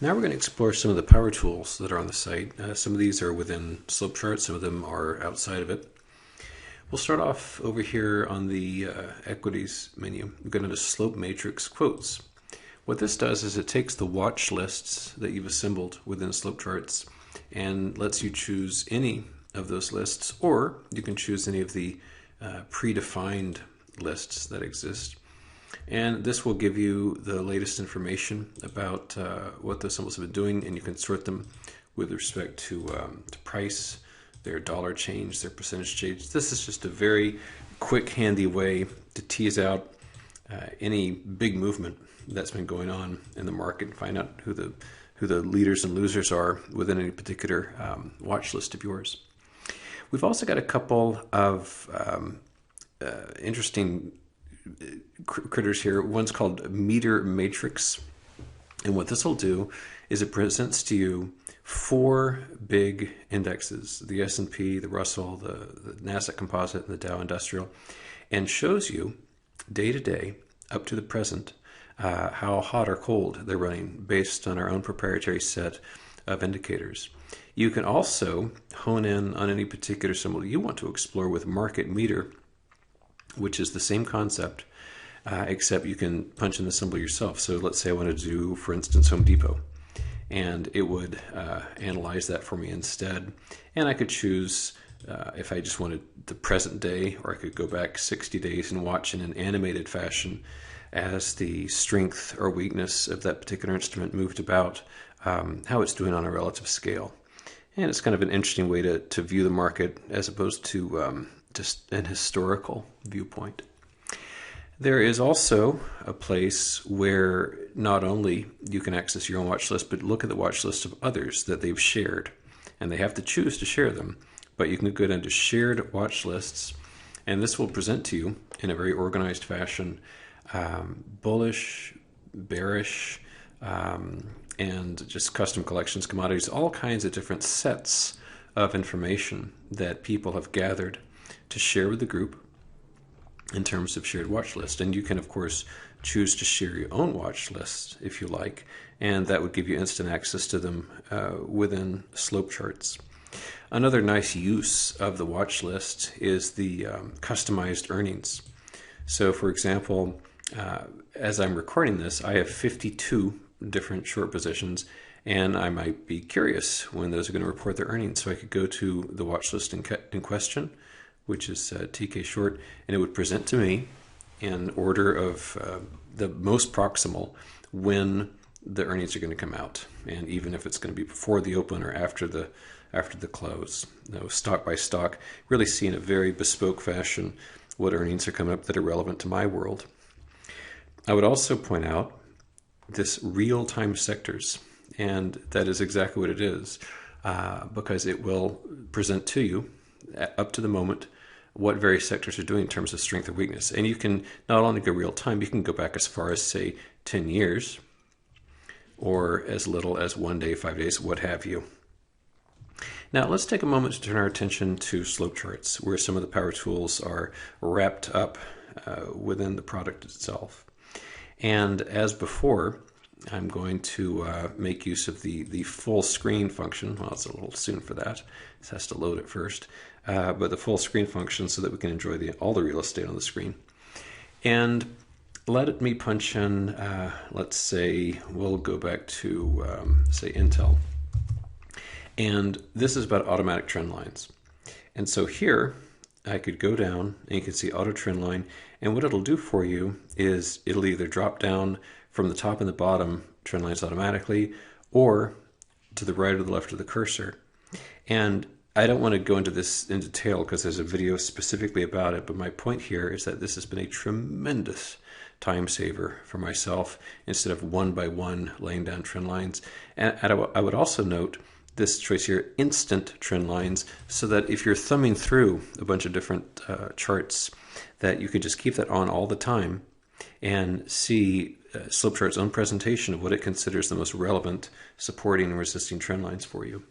Now we're going to explore some of the power tools that are on the site. Some of these are within slope charts, some of them are outside of it. We'll start off over here on the equities menu. We're going to slope matrix quotes. What this does is it takes the watch lists that you've assembled within slope charts and lets you choose any of those lists, or you can choose any of the predefined lists that exist. And this will give you the latest information about what those symbols have been doing, and you can sort them with respect to price, their dollar change, their percentage change. This is just a very quick, handy way to tease out any big movement that's been going on in the market and find out who the leaders and losers are within any particular watch list of yours. We've also got a couple of interesting critters here. One's called Meteor Matrix, and what this will do is it presents to you 4 big indexes: the S&P, the Russell, the Nasdaq Composite, and the Dow Industrial, and shows you day to day up to the present how hot or cold they're running based on our own proprietary set of indicators. You can also hone in on any particular symbol you want to explore with Market Meter, which is the same concept, except you can punch in the symbol yourself. So let's say I want to do, for instance, Home Depot, and it would analyze that for me instead. And I could choose if I just wanted the present day, or I could go back 60 days and watch in an animated fashion as the strength or weakness of that particular instrument moved about, how it's doing on a relative scale. And it's kind of an interesting way to view the market as opposed to just an historical viewpoint. There is also a place where not only you can access your own watch list, but look at the watch list of others that they've shared. And they have to choose to share them, but you can go down to shared watch lists, and this will present to you in a very organized fashion bullish, bearish, and just custom collections, commodities, all kinds of different sets of information that people have gathered to share with the group in terms of shared watch list. And you can, of course, choose to share your own watch list if you like, and that would give you instant access to them within slope charts. Another nice use of the watch list is the customized earnings. So, for example, as I'm recording this, I have 52 different short positions, and I might be curious when those are going to report their earnings. So I could go to the watch list in question, which is TK Short, and it would present to me in order of the most proximal when the earnings are going to come out, and even if it's going to be before the open or after the close. Stock by stock, really see in a very bespoke fashion what earnings are coming up that are relevant to my world. I would also point out this real-time sectors, and that is exactly what it is, because it will present to you up to the moment what various sectors are doing in terms of strength or weakness. And you can not only go real time, you can go back as far as, say, 10 years, or as little as 1 day, 5 days, what have you. Now let's take a moment to turn our attention to slope charts, where some of the power tools are wrapped up within the product itself. And as before, I'm going to make use of the full screen function. Well, it's a little soon for that. It has to load it first. But the full screen function so that we can enjoy all the real estate on the screen. And let me punch in, let's say, we'll go back to, say, Intel. And this is about automatic trend lines. And so here, I could go down, and you can see auto trend line. And what it'll do for you is it'll either drop down from the top and the bottom trend lines automatically, or to the right or the left of the cursor. And I don't want to go into this in detail because there's a video specifically about it, but my point here is that this has been a tremendous time saver for myself instead of one by one laying down trend lines. And I would also note this choice here, instant trend lines, so that if you're thumbing through a bunch of different charts, that you could just keep that on all the time and see Slope Chart's own presentation of what it considers the most relevant supporting and resisting trend lines for you.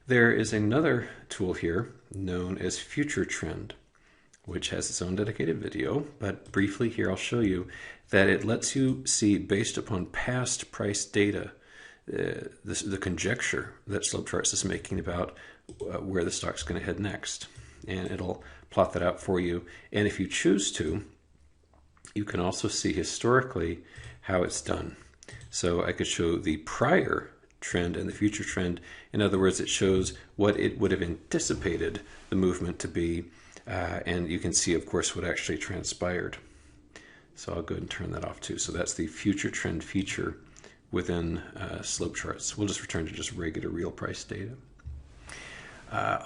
There is another tool here known as Future Trend, which has its own dedicated video, but briefly here I'll show you that it lets you see, based upon past price data, the conjecture that Slope Charts is making about where the stock's going to head next. And it'll plot that out for you. And if you choose to, you can also see historically how it's done. So I could show the prior trend and the future trend. In other words, it shows what it would have anticipated the movement to be. And you can see, of course, what actually transpired. So I'll go ahead and turn that off too. So that's the future trend feature within slope charts. We'll just return to just regular real price data.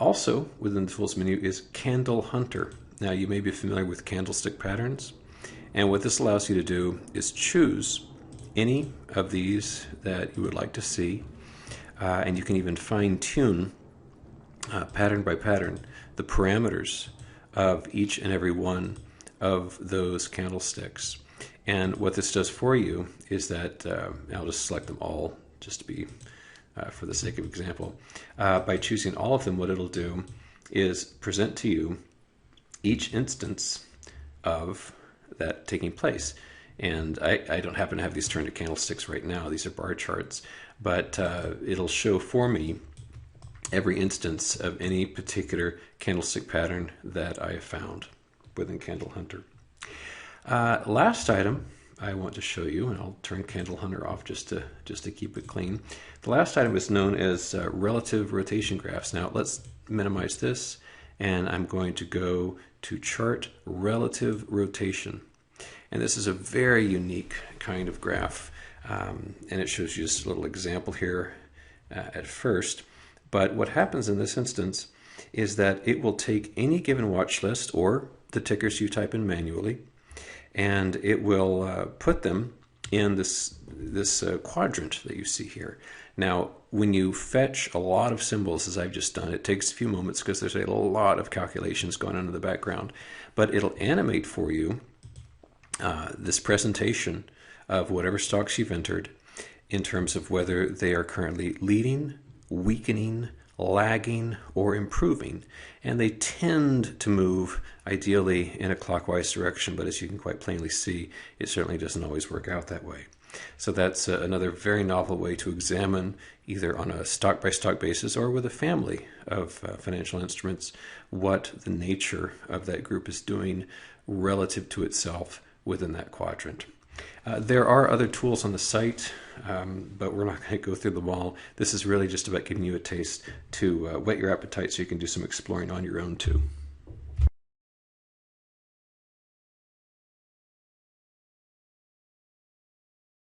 Also within the tools menu is Candle Hunter. Now you may be familiar with candlestick patterns, and what this allows you to do is choose any of these that you would like to see, and you can even fine-tune pattern by pattern the parameters of each and every one of those candlesticks. And what this does for you is that, I'll just select them all just to be for the sake of example. By choosing all of them, what it'll do is present to you each instance of that taking place. And I don't happen to have these turned to candlesticks right now. These are bar charts. But it'll show for me every instance of any particular candlestick pattern that I have found within Candle Hunter. Last item I want to show you, and I'll turn Candle Hunter off just to keep it clean. The last item is known as relative rotation graphs. Now let's minimize this, and I'm going to go to Chart Relative Rotation. And this is a very unique kind of graph, and it shows you just a little example here at first. But what happens in this instance is that it will take any given watch list or the tickers you type in manually, and it will put them in this quadrant that you see here. Now, when you fetch a lot of symbols, as I've just done, it takes a few moments because there's a lot of calculations going on in the background, but it'll animate for you this presentation of whatever stocks you've entered in terms of whether they are currently leading, weakening, lagging, or improving. And they tend to move ideally in a clockwise direction, but as you can quite plainly see, it certainly doesn't always work out that way. So that's another very novel way to examine, either on a stock-by-stock basis or with a family of financial instruments, what the nature of that group is doing relative to itself within that quadrant. There are other tools on the site, but we're not going to go through them all. This is really just about giving you a taste to whet your appetite so you can do some exploring on your own too.